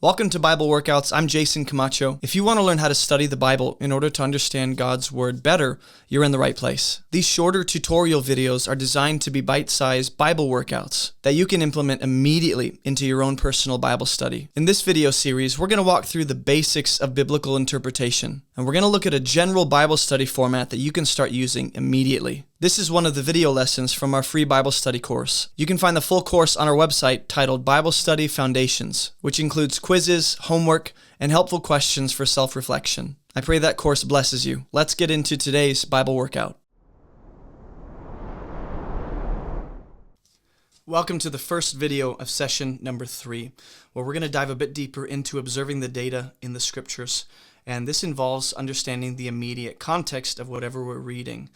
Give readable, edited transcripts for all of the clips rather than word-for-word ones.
Welcome to Bible Workouts. I'm Jason Camacho. If you want to learn how to study the Bible in order to understand God's Word better, you're in the right place. These shorter tutorial videos are designed to be bite-sized Bible workouts that you can implement immediately into your own personal Bible study. In this video series, we're going to walk through the basics of biblical interpretation, and we're going to look at a general Bible study format that you can start using immediately. This is one of the video lessons from our free Bible study course. You can find the full course on our website titled Bible Study Foundations, which includes quizzes, homework, and helpful questions for self-reflection. I pray that course blesses you. Let's get into today's Bible workout. Welcome to the first video of session number 3, where we're going to dive a bit deeper into observing the data in the scriptures. And this involves understanding the immediate context of whatever we're reading.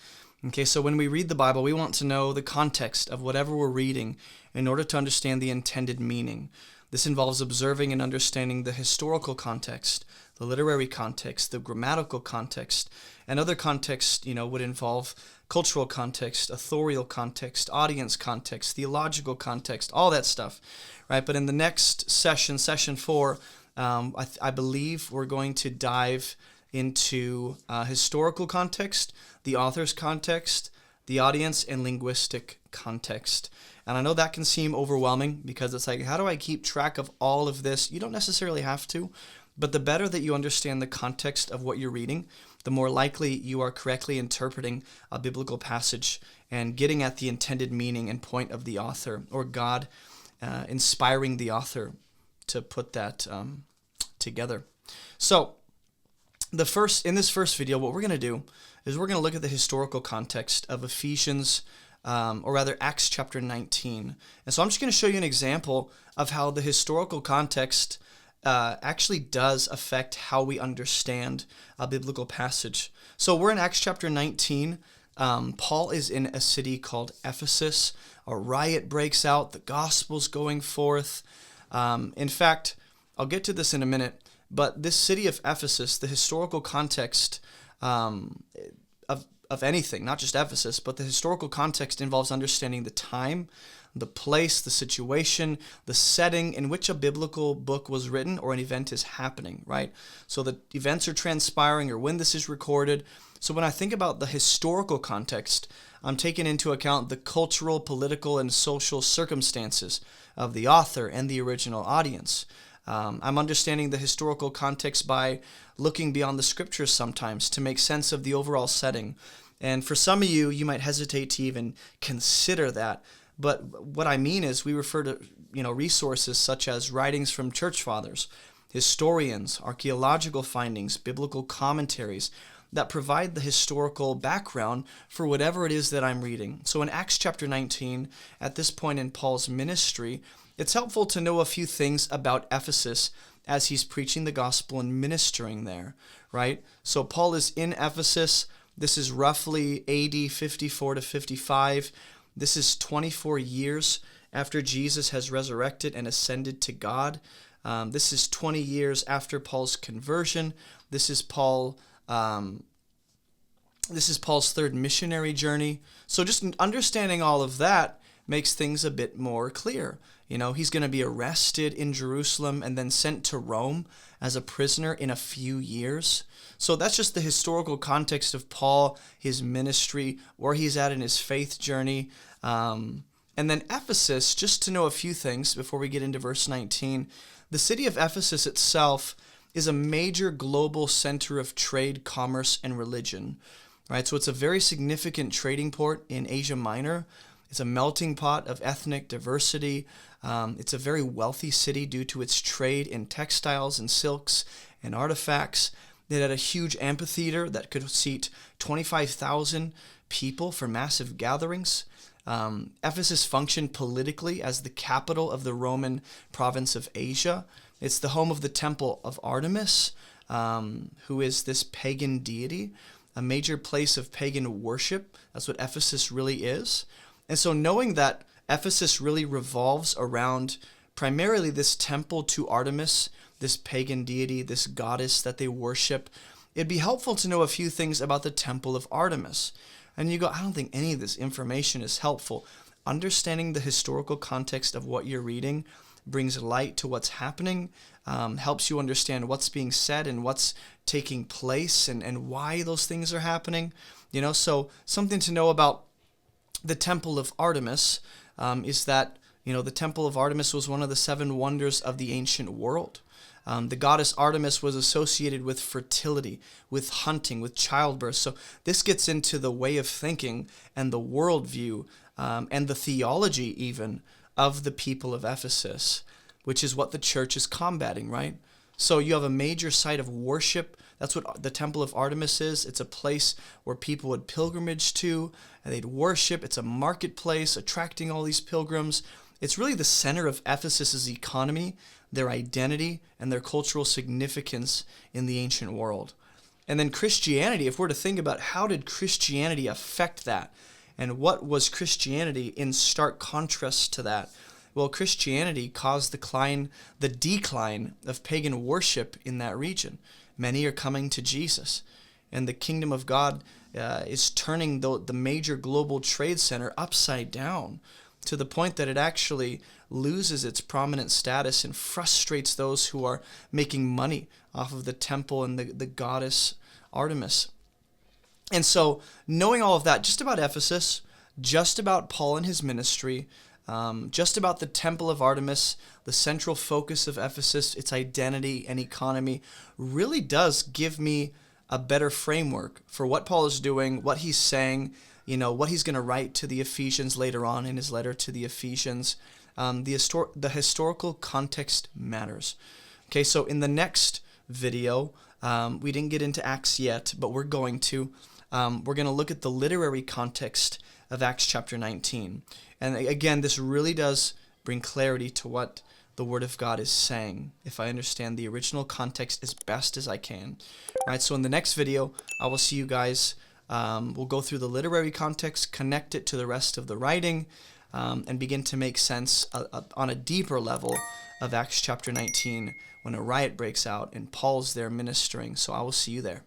Okay, so when we read the Bible, we want to know the context of whatever we're reading in order to understand the intended meaning. This involves observing and understanding the historical context, the literary context, the grammatical context, and other contexts, would involve cultural context, authorial context, audience context, theological context, all that stuff, right? But in the next session, session 4, I believe we're going to dive into historical context, the author's context, the audience, and linguistic context. And I know that can seem overwhelming because it's like, how do I keep track of all of this? You don't necessarily have to, but the better that you understand the context of what you're reading, the more likely you are correctly interpreting a biblical passage and getting at the intended meaning and point of the author, or God inspiring the author to put that together. So, in this first video, what we're going to do is we're going to look at the historical context of Ephesians, or rather Acts chapter 19. And so I'm just going to show you an example of how the historical context actually does affect how we understand a biblical passage. So we're in Acts chapter 19. Paul is in a city called Ephesus. A riot breaks out. The gospel's going forth. In fact, I'll get to this in a minute. But this city of Ephesus, the historical context of anything, not just Ephesus, but the historical context involves understanding the time, the place, the situation, the setting in which a biblical book was written or an event is happening, right? So the events are transpiring or when this is recorded. So when I think about the historical context, I'm taking into account the cultural, political, and social circumstances of the author and the original audience. I'm understanding the historical context by looking beyond the scriptures sometimes to make sense of the overall setting. And for some of you, you might hesitate to even consider that. But what I mean is we refer to, resources such as writings from church fathers, historians, archaeological findings, biblical commentaries that provide the historical background for whatever it is that I'm reading. So in Acts chapter 19, at this point in Paul's ministry, it's helpful to know a few things about Ephesus as he's preaching the gospel and ministering there, right? So Paul is in Ephesus. This is roughly AD 54 to 55. This is 24 years after Jesus has resurrected and ascended to God. This is 20 years after Paul's conversion. This is Paul's third missionary journey. So just understanding all of that makes things a bit more clear. He's going to be arrested in Jerusalem and then sent to Rome as a prisoner in a few years. So that's just the historical context of Paul, his ministry, where he's at in his faith journey. And then Ephesus, just to know a few things before we get into verse 19, the city of Ephesus itself is a major global center of trade, commerce, and religion. Right? So it's a very significant trading port in Asia Minor. It's a melting pot of ethnic diversity. It's a very wealthy city due to its trade in textiles and silks and artifacts. It had a huge amphitheater that could seat 25,000 people for massive gatherings. Ephesus functioned politically as the capital of the Roman province of Asia. It's the home of the temple of Artemis, who is this pagan deity, a major place of pagan worship. That's what Ephesus really is. And so knowing that Ephesus really revolves around primarily this temple to Artemis, this pagan deity, this goddess that they worship, it'd be helpful to know a few things about the temple of Artemis. And you go, I don't think any of this information is helpful. Understanding the historical context of what you're reading brings light to what's happening, helps you understand what's being said and what's taking place and why those things are happening. So something to know about the Temple of Artemis is that, the Temple of Artemis was one of the 7 wonders of the ancient world. The goddess Artemis was associated with fertility, with hunting, with childbirth. So this gets into the way of thinking and the worldview and the theology even of the people of Ephesus, which is what the church is combating, right? So you have a major site of worship. That's what the Temple of Artemis is. It's a place where people would pilgrimage to, and they'd worship. It's a marketplace attracting all these pilgrims. It's really the center of Ephesus's economy, their identity, and their cultural significance in the ancient world. And then Christianity, if we're to think about how did Christianity affect that, and what was Christianity in stark contrast to that? Well, Christianity caused the decline of pagan worship in that region. Many are coming to Jesus, and the kingdom of God is turning the major global trade center upside down to the point that it actually loses its prominent status and frustrates those who are making money off of the temple and the goddess Artemis. And so, knowing all of that, just about Ephesus, just about Paul and his ministry, just about the Temple of Artemis, the central focus of Ephesus, its identity and economy, really does give me a better framework for what Paul is doing, what he's saying, what he's going to write to the Ephesians later on in his letter to the Ephesians. The historical context matters. Okay, so in the next video, we didn't get into Acts yet, but we're going to. We're going to look at the literary context of Acts chapter 19. And again, this really does bring clarity to what the Word of God is saying, if I understand the original context as best as I can. All right, so in the next video, I will see you guys. We'll go through the literary context, connect it to the rest of the writing, and begin to make sense on a deeper level of Acts chapter 19 when a riot breaks out and Paul's there ministering. So I will see you there.